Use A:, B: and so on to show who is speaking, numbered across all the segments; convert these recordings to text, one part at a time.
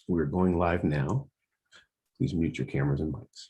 A: We're going live now. Please mute your cameras and mics.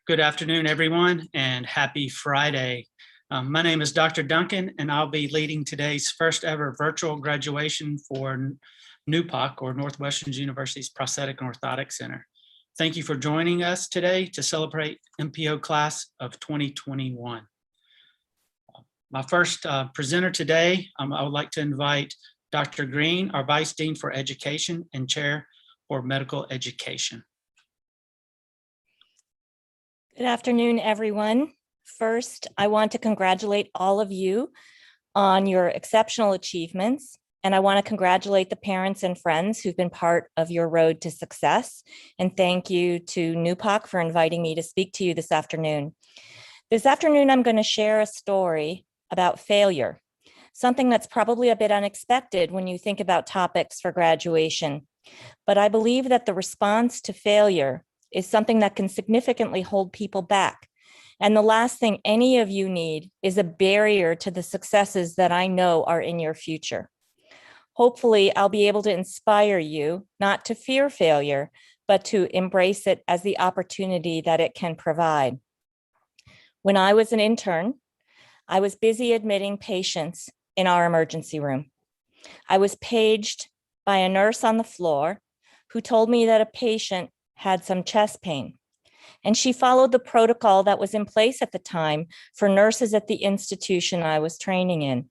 B: Good afternoon, everyone, and happy Friday. My name is Dr. Duncan, and I'll be leading today's first ever virtual graduation for NUPOC, or Northwestern University's Prosthetic and Orthotic Center. Thank you for joining us today to celebrate MPO class of 2021. My first presenter today, I would like to invite Dr. Green, our Vice Dean for Education and Chair for Medical Education.
C: Good afternoon, everyone. First, I want to congratulate all of you on your exceptional achievements, and I want to congratulate the parents and friends who've been part of your road to success. And thank you to NUPOC for inviting me to speak to you this afternoon. This afternoon, I'm going to share a story about failure, something that's probably a bit unexpected when you think about topics for graduation. But I believe that the response to failure is something that can significantly hold people back. And the last thing any of you need is a barrier to the successes that I know are in your future. Hopefully, I'll be able to inspire you not to fear failure, but to embrace it as the opportunity that it can provide. When I was an intern, I was busy admitting patients in our emergency room. I was paged by a nurse on the floor who told me that a patient had some chest pain. And she followed the protocol that was in place at the time for nurses at the institution I was training in.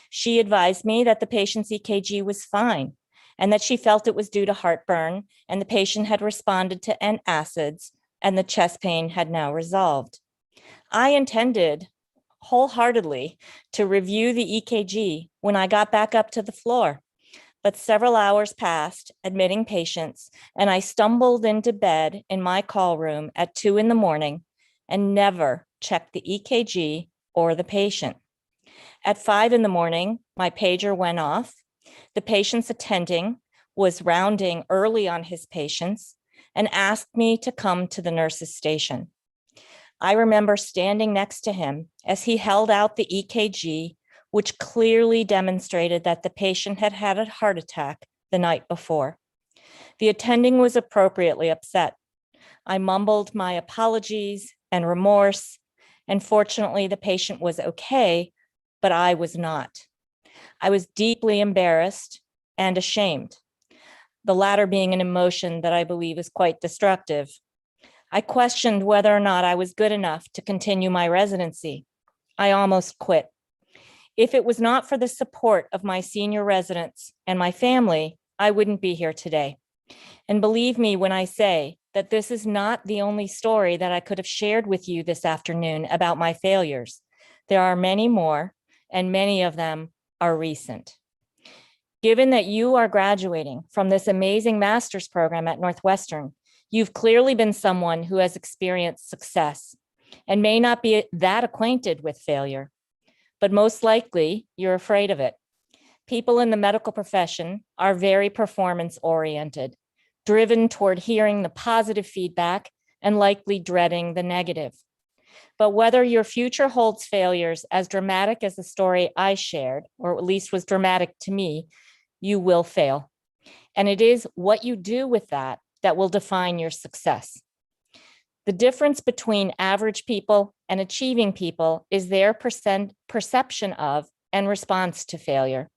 C: She advised me that the patient's EKG was fine and that she felt it was due to heartburn, and the patient had responded to antacids, and the chest pain had now resolved. I intended wholeheartedly to review the EKG when I got back up to the floor, but several hours passed admitting patients, and I stumbled into bed in my call room at 2 a.m. and never checked the EKG or the patient. At 5 a.m, my pager went off. The patient's attending was rounding early on his patients and asked me to come to the nurse's station. I remember standing next to him as he held out the EKG, which clearly demonstrated that the patient had had a heart attack the night before. The attending was appropriately upset. I mumbled my apologies and remorse, and fortunately the patient was okay, but I was not. I was deeply embarrassed and ashamed, the latter being an emotion that I believe is quite destructive. I questioned whether or not I was good enough to continue my residency. I almost quit. If it was not for the support of my senior residents and my family, I wouldn't be here today. And believe me when I say that this is not the only story that I could have shared with you this afternoon about my failures. There are many more, and many of them are recent. Given that you are graduating from this amazing master's program at Northwestern, you've clearly been someone who has experienced success and may not be that acquainted with failure, but most likely you're afraid of it. People in the medical profession are very performance-oriented, driven toward hearing the positive feedback and likely dreading the negative. But whether your future holds failures as dramatic as the story I shared, or at least was dramatic to me, you will fail. And it is what you do with that will define your success. The difference between average people and achieving people is their perception of and response to failure.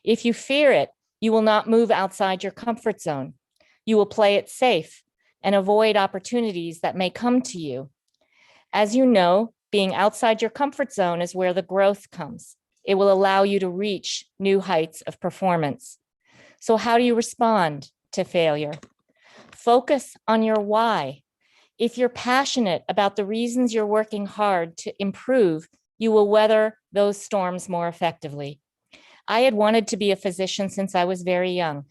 C: If you fear it, you will not move outside your comfort zone. You will play it safe and avoid opportunities that may come to you. As you know, being outside your comfort zone is where the growth comes. It will allow you to reach new heights of performance. So how do you respond to failure? Focus on your why. If you're passionate about the reasons you're working hard to improve, you will weather those storms more effectively. I had wanted to be a physician since I was very young.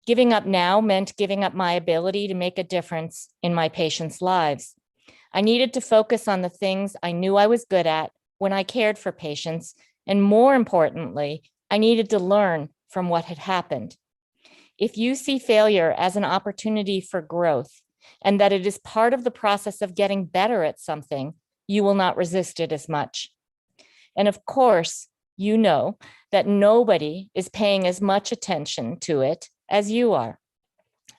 C: Giving up now meant giving up my ability to make a difference in my patients' lives. I needed to focus on the things I knew I was good at when I cared for patients, and more importantly, I needed to learn from what had happened. If you see failure as an opportunity for growth and that it is part of the process of getting better at something, you will not resist it as much. And of course, you know that nobody is paying as much attention to it as you are.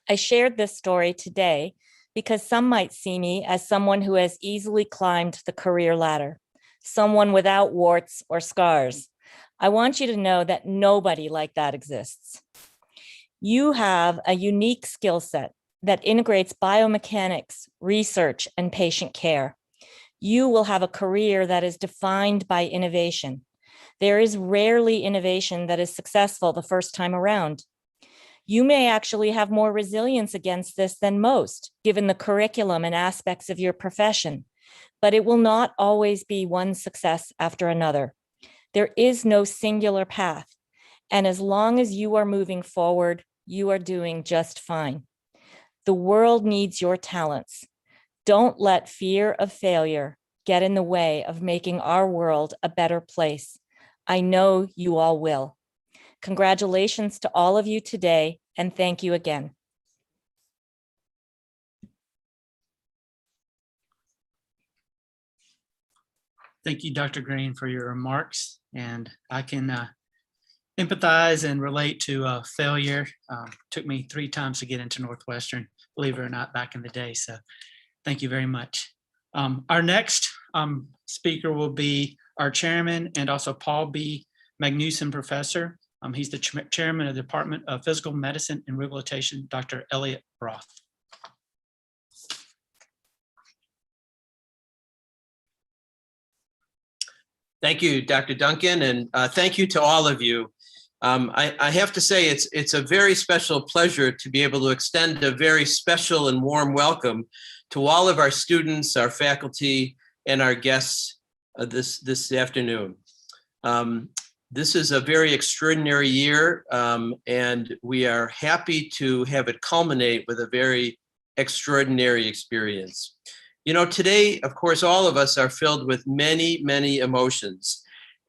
C: I shared this story today because some might see me as someone who has easily climbed the career ladder, someone without warts or scars. I want you to know that nobody like that exists. You have a unique skill set that integrates biomechanics, research, and patient care. You will have a career that is defined by innovation. There is rarely innovation that is successful the first time around. You may actually have more resilience against this than most, given the curriculum and aspects of your profession, but it will not always be one success after another. There is no singular path, and as long as you are moving forward, you are doing just fine. The world needs your talents. Don't let fear of failure get in the way of making our world a better place. I know you all will. Congratulations to all of you today, and thank you again.
B: Thank you, Dr. Green, for your remarks. And I can empathize and relate to failure. Took me 3 times to get into Northwestern, believe it or not, back in the day. So thank you very much. Our next speaker will be our chairman and also Paul B. Magnuson professor. He's the chairman of the Department of Physical Medicine and Rehabilitation, Dr. Elliot Roth.
D: Thank you, Dr. Duncan, and thank you to all of you. I have to say it's a very special pleasure to be able to extend a very special and warm welcome to all of our students, our faculty, and our guests this afternoon. This is a very extraordinary year, and we are happy to have it culminate with a very extraordinary experience. You know, today, of course, all of us are filled with many, many emotions.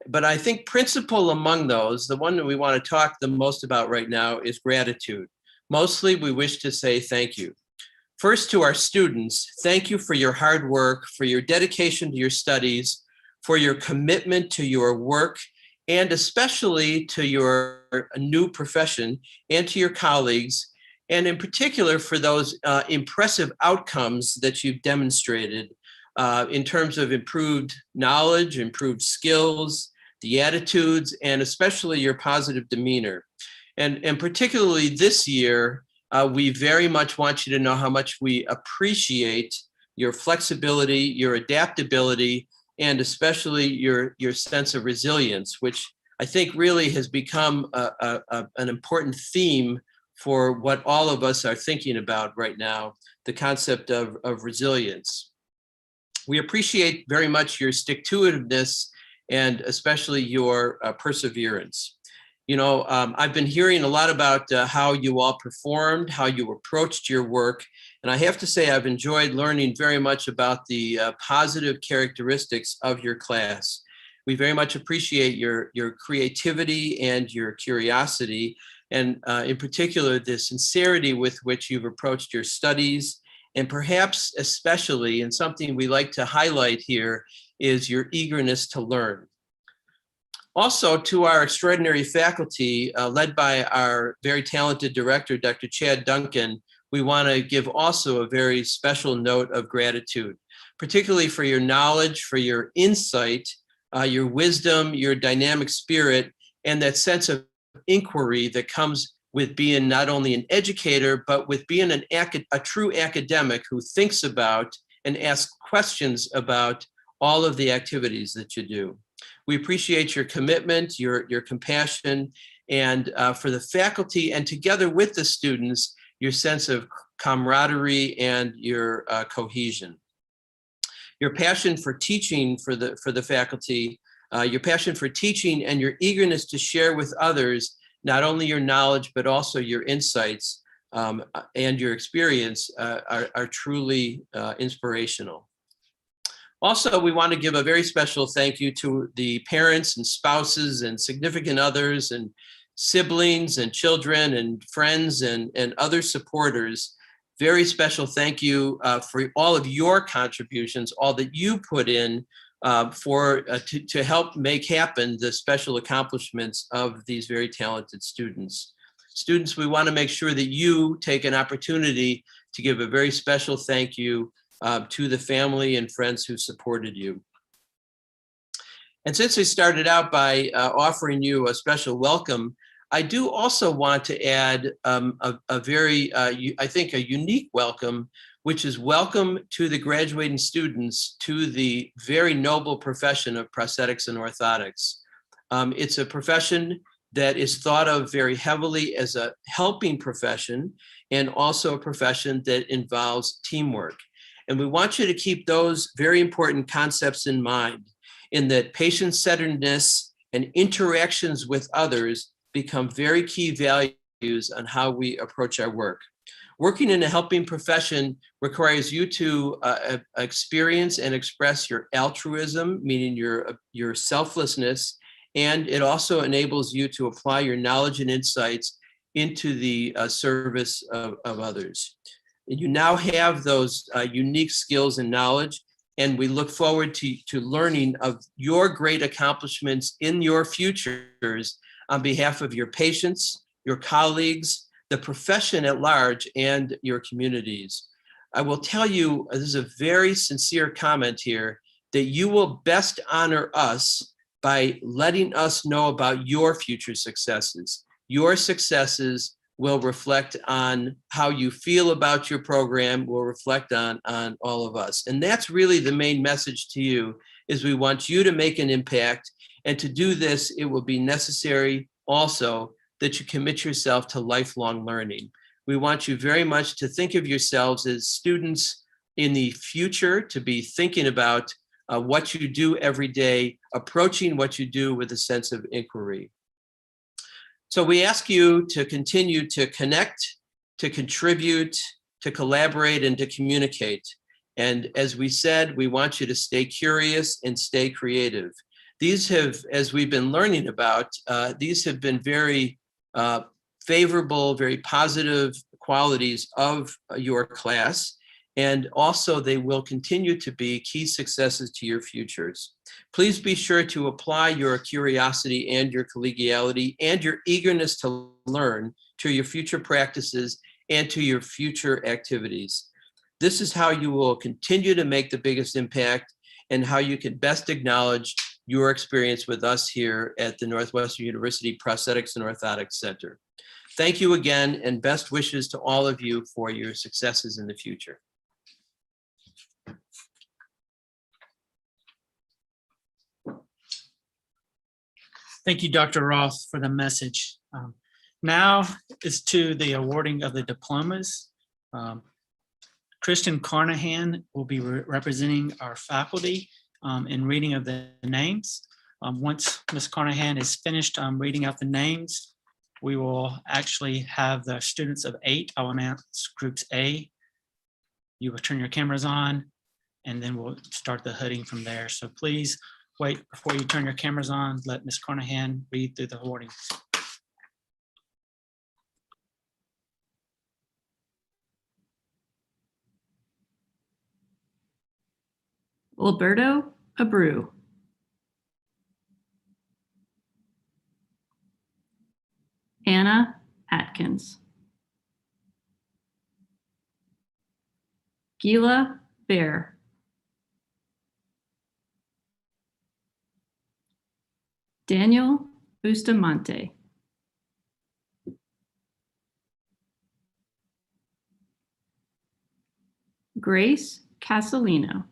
D: But I think principal among those, the one that we want to talk the most about right now is gratitude. Mostly, we wish to say thank you. First, to our students, thank you for your hard work, for your dedication to your studies, for your commitment to your work, and especially to your new profession and to your colleagues, and in particular for those impressive outcomes that you've demonstrated in terms of improved knowledge, improved skills, the attitudes, and especially your positive demeanor. And particularly this year, we very much want you to know how much we appreciate your flexibility, your adaptability, and especially your sense of resilience, which I think really has become an important theme for what all of us are thinking about right now, the concept of resilience. We appreciate very much your stick-to-itiveness and especially your perseverance. You know, I've been hearing a lot about how you all performed, how you approached your work, and I have to say I've enjoyed learning very much about the positive characteristics of your class. We very much appreciate your creativity and your curiosity, and in particular, the sincerity with which you've approached your studies, and perhaps especially, and something we like to highlight here, is your eagerness to learn. Also, to our extraordinary faculty, led by our very talented director, Dr. Chad Duncan, we want to give also a very special note of gratitude, particularly for your knowledge, for your insight, your wisdom, your dynamic spirit, and that sense of inquiry that comes with being not only an educator, but with being a true academic who thinks about and asks questions about all of the activities that you do. We appreciate your commitment, your compassion, and for the faculty, and together with the students, your sense of camaraderie and your cohesion. Your passion for teaching for the faculty, your passion for teaching and your eagerness to share with others not only your knowledge, but also your insights and your experience are truly inspirational. Also, we want to give a very special thank you to the parents and spouses and significant others and siblings and children and friends and other supporters. Very special thank you for all of your contributions, all that you put in to help make happen the special accomplishments of these very talented students. Students, we want to make sure that you take an opportunity to give a very special thank you to the family and friends who supported you. And since I started out by offering you a special welcome, I do also want to add a very, I think, a unique welcome, which is welcome to the graduating students to the very noble profession of prosthetics and orthotics. It's a profession that is thought of very heavily as a helping profession and also a profession that involves teamwork. And we want you to keep those very important concepts in mind, in that patient-centeredness and interactions with others become very key values on how we approach our work. Working in a helping profession requires you to experience and express your altruism, meaning your selflessness, and it also enables you to apply your knowledge and insights into the service of others. You now have those unique skills and knowledge, and we look forward to learning of your great accomplishments in your futures on behalf of your patients, your colleagues, the profession at large, and your communities. I will tell you, this is a very sincere comment here, that you will best honor us by letting us know about your future successes. Your successes will reflect on how you feel about your program, will reflect on all of us. And that's really the main message to you, is we want you to make an impact. And to do this, it will be necessary also that you commit yourself to lifelong learning. We want you very much to think of yourselves as students in the future, to be thinking about what you do every day, approaching what you do with a sense of inquiry. So we ask you to continue to connect, to contribute, to collaborate, and to communicate. And as we said, we want you to stay curious and stay creative. These have, as we've been learning about, these have been very favorable, very positive qualities of your class. And also they will continue to be key successes to your futures. Please be sure to apply your curiosity and your collegiality and your eagerness to learn to your future practices and to your future activities. This is how you will continue to make the biggest impact and how you can best acknowledge your experience with us here at the Northwestern University Prosthetics and Orthotics Center. Thank you again, and best wishes to all of you for your successes in the future.
B: Thank you, Dr. Roth, for the message. Now is to the awarding of the diplomas. Kristen Carnahan will be representing our faculty in reading of the names. Once Ms. Carnahan is finished reading out the names, we will actually have the students of 8. I will announce groups A. You will turn your cameras on, and then we'll start the hooding from there. So please wait before you turn your cameras on. Let Ms. Carnahan read through the awardings.
E: Alberto Abreu. Anna Atkins. Gila Bear. Daniel Bustamante. Grace Casalino.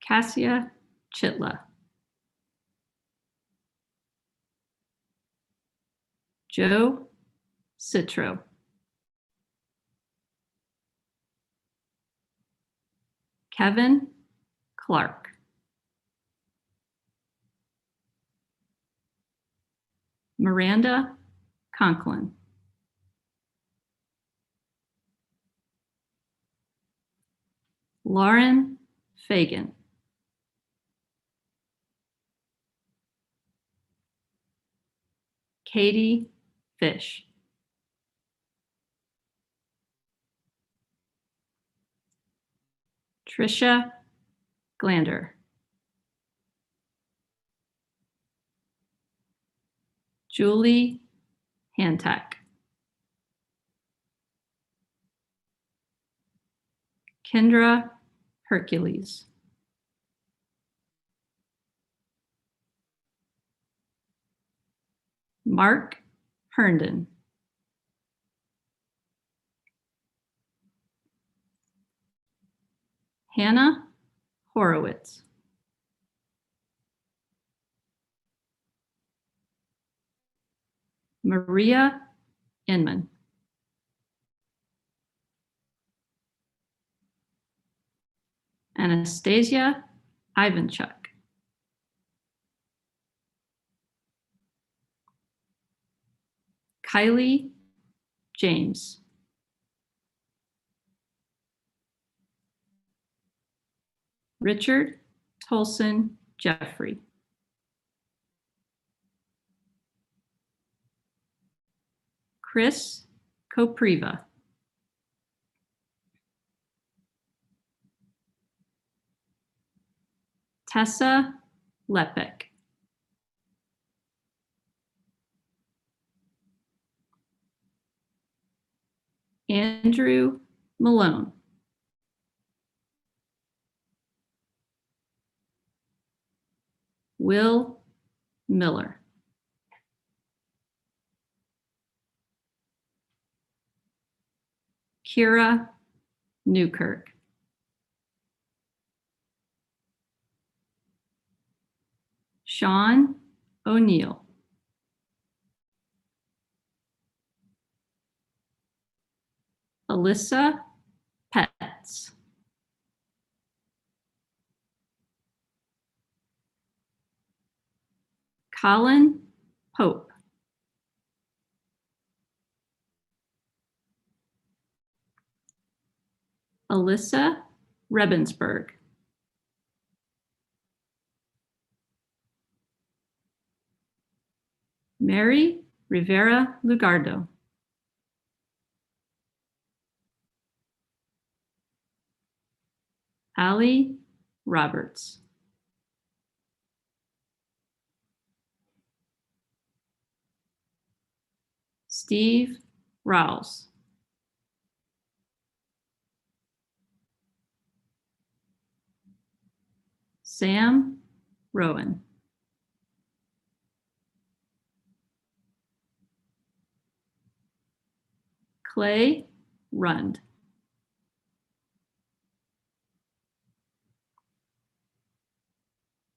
E: Cassia Chitla. Joe Citro. Kevin Clark. Miranda Conklin. Lauren Fagan. Katie Fish. Trisha Glander. Julie Hantak. Kendra Hercules. Mark Herndon. Hannah Horowitz. Maria Inman. Anastasia Ivanchuk. Kylie James. Richard Tolson Jeffrey. Chris Kopriva. Tessa Lepek. Andrew Malone. Will Miller. Kira Newkirk. Sean O'Neill. Alyssa Petz. Colin Pope. Alyssa Rebensberg. Mary Rivera Lugardo. Ali Roberts. Steve Rouse. Sam Rowan. Clay Rund.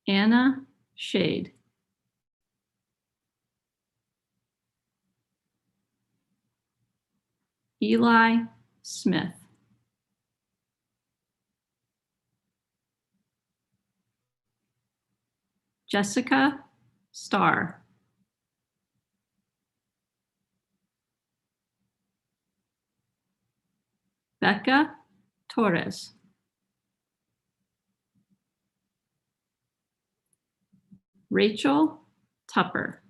E: Anna Shade. Eli Smith. Jessica Starr. Becca Torres. Rachel Tupper.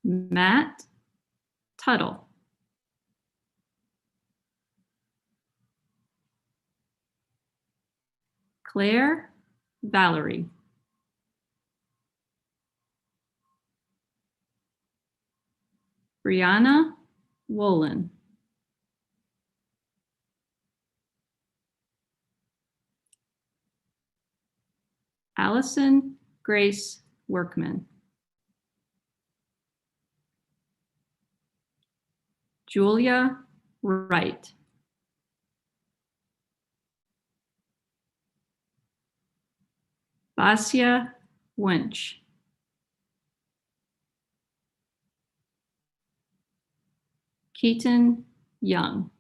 E: Matt Tuttle. Claire Valerie. Brianna Wolin. Allison Grace Workman. Julia Wright. Basia Winch. Keaton Young.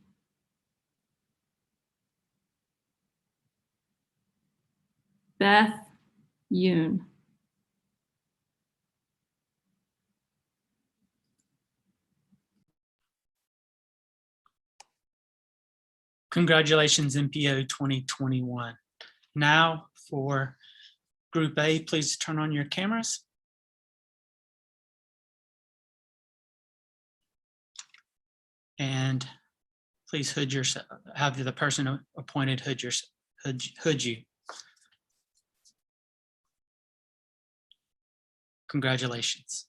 E: Beth Yoon.
B: Congratulations, MPO 2021. Now for Group A, please turn on your cameras. And please hood yourself, have the person appointed hood you. Congratulations.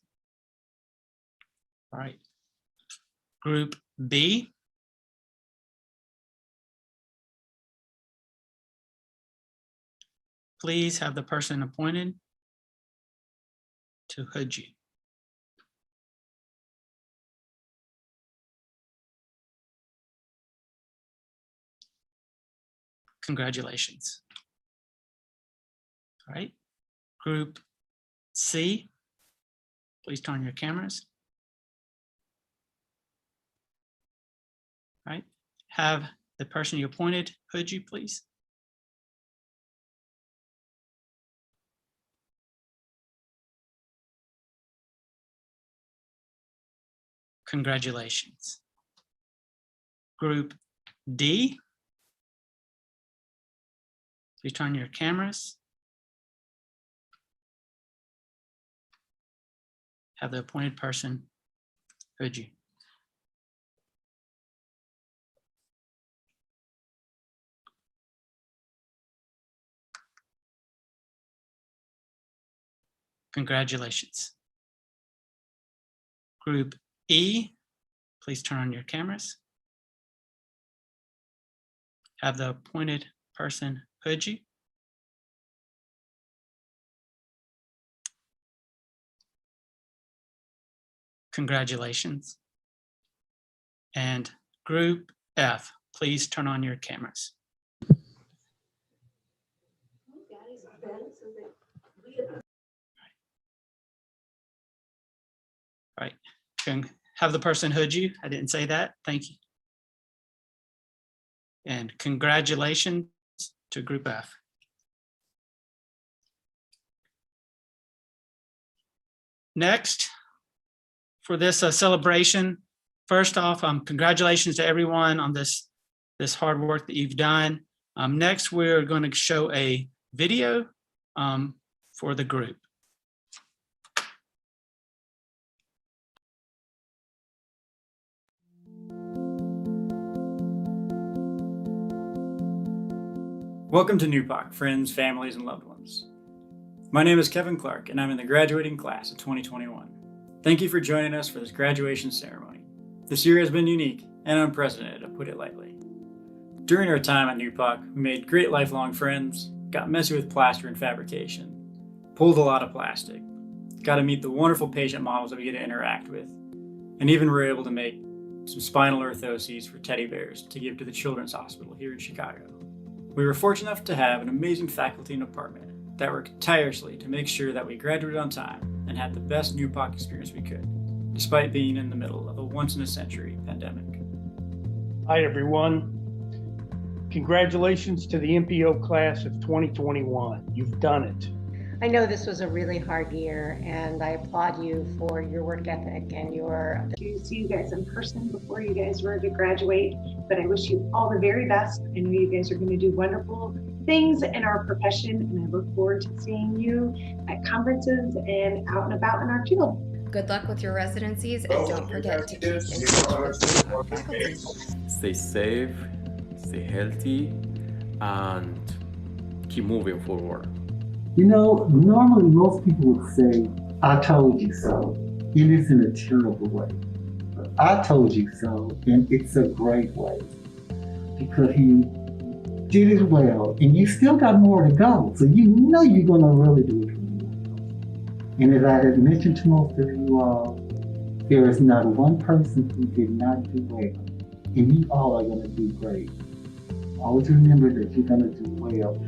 B: All right. Group B. Please have the person appointed to hood you. Congratulations. All right. Group C. Please turn on your cameras. All right. Have the person you appointed hood you, please. Congratulations. Group D. Please turn on your cameras. Have the appointed person hood you. Congratulations. Group E, please turn on your cameras. Have the appointed person hood you. Congratulations. And Group F, please turn on your cameras. All right, can have the person hood you. I didn't say that. Thank you. And congratulations to Group F. Next, for this celebration, first off, congratulations to everyone on this hard work that you've done. Next, we're going to show a video for the group.
F: Welcome to NUPOC, friends, families, and loved ones. My name is Kevin Clark, and I'm in the graduating class of 2021. Thank you for joining us for this graduation ceremony. This year has been unique and unprecedented, to put it lightly. During our time at NUPOC, we made great lifelong friends, got messy with plaster and fabrication, pulled a lot of plastic, got to meet the wonderful patient models that we get to interact with, and even were able to make some spinal orthoses for teddy bears to give to the Children's Hospital here in Chicago. We were fortunate enough to have an amazing faculty and department that worked tirelessly to make sure that we graduated on time and had the best NUPOC experience we could, despite being in the middle of a once-in-a-century pandemic.
G: Hi, everyone. Congratulations to the MPO class of 2021. You've done it.
H: I know this was a really hard year, and I applaud you for your work ethic and your...
I: To see you guys in person before you guys were to graduate, but I wish you all the very best. I know you guys are going to do wonderful things in our profession, and I look forward to seeing you at conferences and out and about in our field.
J: Good luck with your residencies, and don't forget to keep in touch with our faculty.
K: Stay safe, stay healthy, and keep moving forward.
L: You know, normally most people would say, I told you so. It is in a terrible way. But I told you so, and it's a great way. Because you did it well, and you still got more to go. So you know you're going to really do it really well. And as I had mentioned to most of you all, there is not one person who did not do well. And you all are going to do great. Always remember that you're going to do well.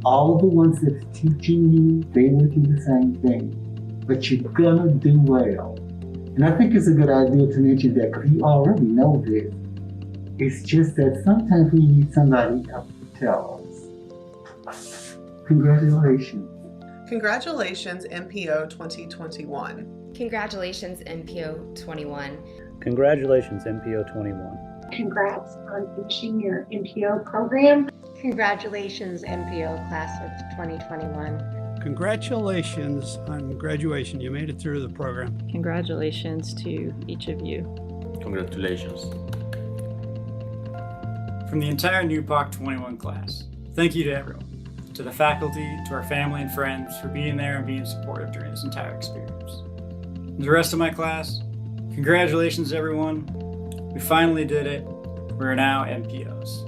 L: All of the ones that's teaching you, they will do the same thing, but you're gonna do well. And I think it's a good idea to mention that because you already know this. It's just that sometimes we need somebody else to tell us. Congratulations.
M: Congratulations, MPO 2021.
J: Congratulations, MPO 21.
N: Congratulations, MPO 21.
I: Congrats on finishing your MPO program.
H: Congratulations, MPO class of 2021.
O: Congratulations on graduation. You made it through the program.
E: Congratulations to each of you.
K: Congratulations.
F: From the entire NUPOC 21 class, thank you to everyone, to the faculty, to our family and friends for being there and being supportive during this entire experience. And the rest of my class, congratulations everyone. We finally did it. We're now MPOs.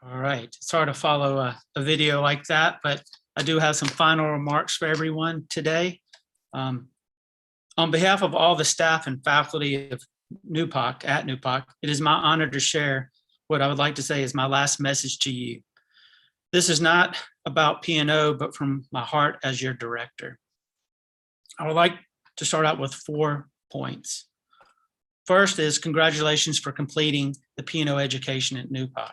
B: All right, it's hard to follow a video like that, but I do have some final remarks for everyone today. On behalf of all the staff and faculty of NUPOC, at NUPOC, it is my honor to share what I would like to say is my last message to you. This is not about P&O, but from my heart as your director. I would like to start out with 4 points. First is congratulations for completing the P&O education at NUPOC.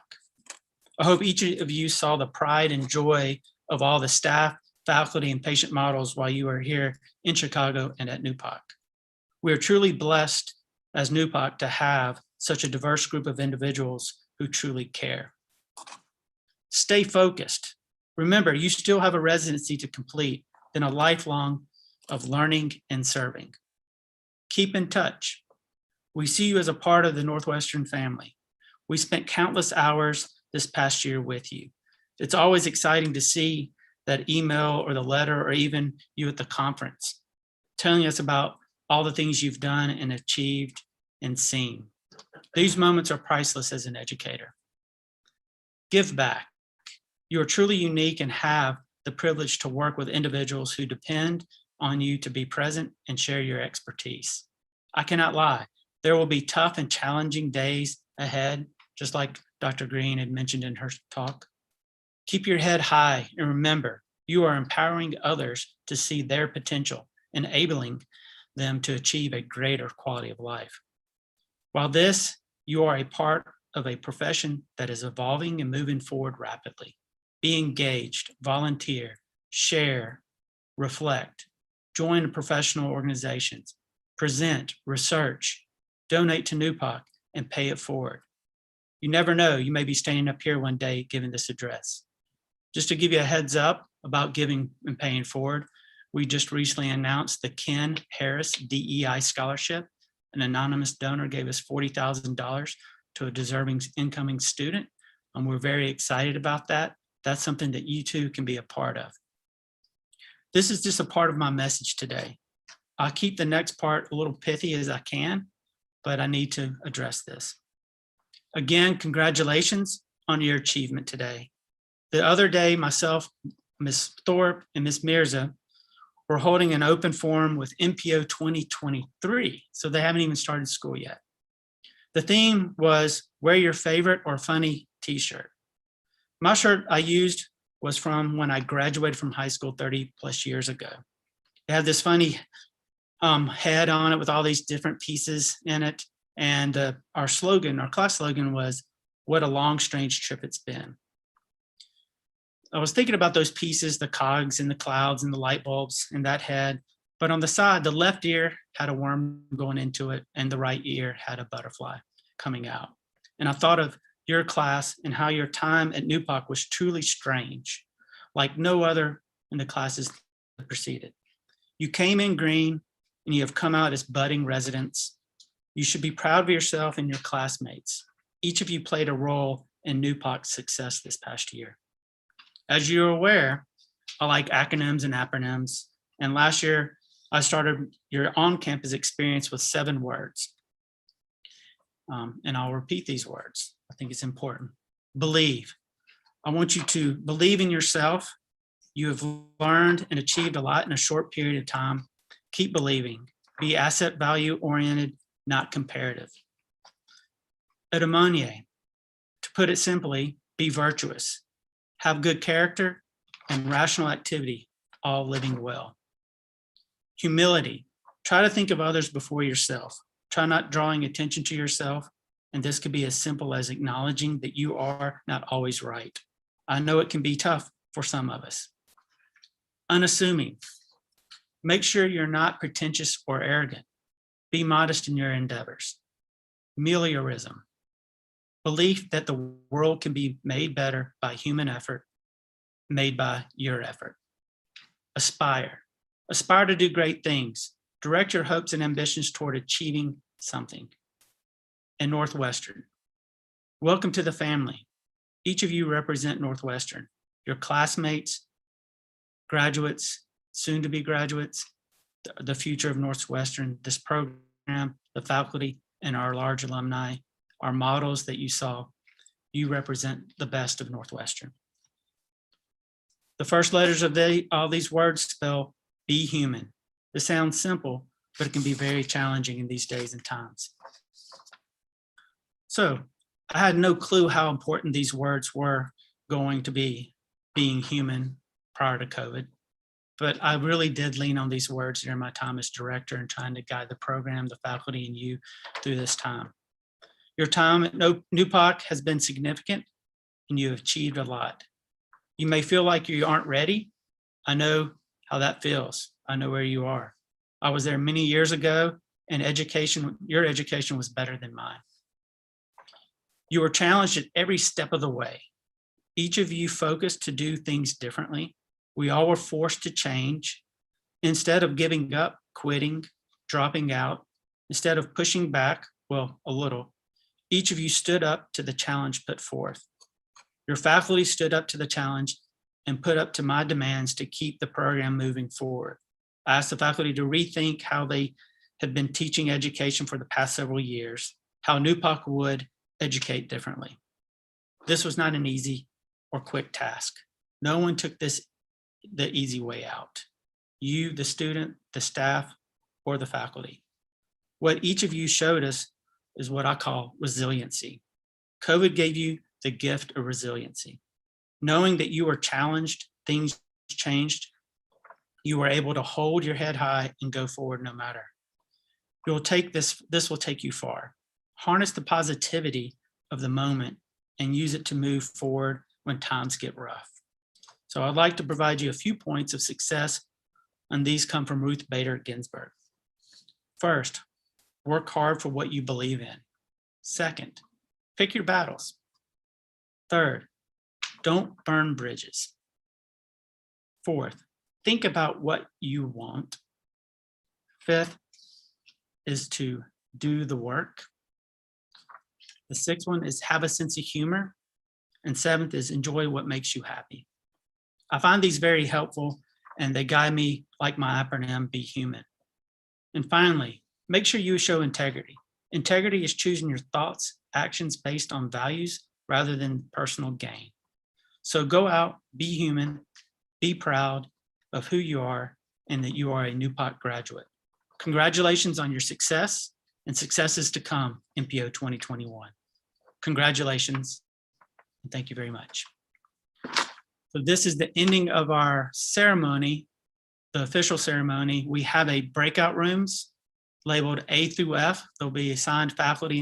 B: I hope each of you saw the pride and joy of all the staff, faculty, and patient models while you were here in Chicago and at NUPOC. We are truly blessed as NUPOC to have such a diverse group of individuals who truly care. Stay focused. Remember, you still have a residency to complete, then a lifelong of learning and serving. Keep in touch. We see you as a part of the Northwestern family. We spent countless hours this past year with you. It's always exciting to see that email or the letter or even you at the conference, telling us about all the things you've done and achieved and seen. These moments are priceless as an educator. Give back. You are truly unique and have the privilege to work with individuals who depend on you to be present and share your expertise. I cannot lie. There will be tough and challenging days ahead, just like Dr. Green had mentioned in her talk. Keep your head high and remember, you are empowering others to see their potential, enabling them to achieve a greater quality of life. While this, you are a part of a profession that is evolving and moving forward rapidly. Be engaged, volunteer, share, reflect, join professional organizations, present, research, donate to NUPOC, and pay it forward. You never know, you may be standing up here one day giving this address. Just to give you a heads up about giving and paying forward, we just recently announced the Ken Harris DEI Scholarship. An anonymous donor gave us $40,000 to a deserving incoming student, and we're very excited about that. That's something that you too can be a part of. This is just a part of my message today. I'll keep the next part a little pithy as I can, but I need to address this. Again, congratulations on your achievement today. The other day, myself, Ms. Thorpe, and Ms. Mirza were holding an open forum with MPO 2023, so they haven't even started school yet. The theme was wear your favorite or funny t-shirt. My shirt I used was from when I graduated from high school 30 plus years ago. It had this funny head on it with all these different pieces in it. And our slogan, our class slogan was, what a long, strange trip it's been. I was thinking about those pieces, the cogs and the clouds and the light bulbs in that head. But on the side, the left ear had a worm going into it and the right ear had a butterfly coming out. And I thought of your class and how your time at NUPOC was truly strange, like no other in the classes that preceded. You came in green and you have come out as budding residents. You should be proud of yourself and your classmates. Each of you played a role in NUPOC's success this past year. As you're aware, I like acronyms and acronyms. And last year, I started your on-campus experience with 7 words. And I'll repeat these words. I think it's important. Believe. I want you to believe in yourself. You have learned and achieved a lot in a short period of time. Keep believing. Be asset value oriented, not comparative. Eudaimonia. To put it simply, be virtuous. Have good character and rational activity, all living well. Humility. Try to think of others before yourself. Try not drawing attention to yourself. And this could be as simple as acknowledging that you are not always right. I know it can be tough for some of us. Unassuming. Make sure you're not pretentious or arrogant. Be modest in your endeavors. Meliorism. Belief that the world can be made better by human effort, made by your effort. Aspire. Aspire to do great things. Direct your hopes and ambitions toward achieving something. And Northwestern. Welcome to the family. Each of you represent Northwestern. Your classmates, graduates, soon to be graduates, the future of Northwestern, this program, the faculty, and our large alumni, our models that you saw, you represent the best of Northwestern. The first letters of all these words spell be human. This sounds simple, but it can be very challenging in these days and times. So I had no clue how important these words were going to be, being human prior to COVID, but I really did lean on these words during my time as director and trying to guide the program, the faculty, and you through this time. Your time at NUPOC has been significant and you have achieved a lot. You may feel like you aren't ready. I know how that feels. I know where you are. I was there many years ago and your education was better than mine. You were challenged at every step of the way. Each of you focused to do things differently. We all were forced to change. Instead of giving up, quitting, dropping out, instead of pushing back, well, a little, each of you stood up to the challenge put forth. Your faculty stood up to the challenge and put up to my demands to keep the program moving forward. I asked the faculty to rethink how they had been teaching education for the past several years, how NUPOC would educate differently. This was not an easy or quick task. No one took the easy way out. you, the student, the staff, or the faculty. What each of you showed us is what I call resiliency. COVID gave you the gift of resiliency. Knowing that you were challenged, things changed, you were able to hold your head high and go forward no matter. You'll take this will take you far. Harness the positivity of the moment and use it to move forward when times get rough. So I'd like to provide you a few points of success, and these come from Ruth Bader Ginsburg. First, work hard for what you believe in. Second, pick your battles. Third, don't burn bridges. Fourth, think about what you want. Fifth is to do the work. The sixth one is have a sense of humor. And seventh is enjoy what makes you happy. I find these very helpful, and they guide me like my acronym, Be Human. And finally, make sure you show integrity. Integrity is choosing your thoughts, actions based on values rather than personal gain. So go out, be human, be proud of who you are and that you are a NUPOC graduate. Congratulations on your success and successes to come, NPO 2021. Congratulations, and thank you very much. So this is the ending of our ceremony, the official ceremony. We have breakout rooms labeled A through F. There'll be assigned faculty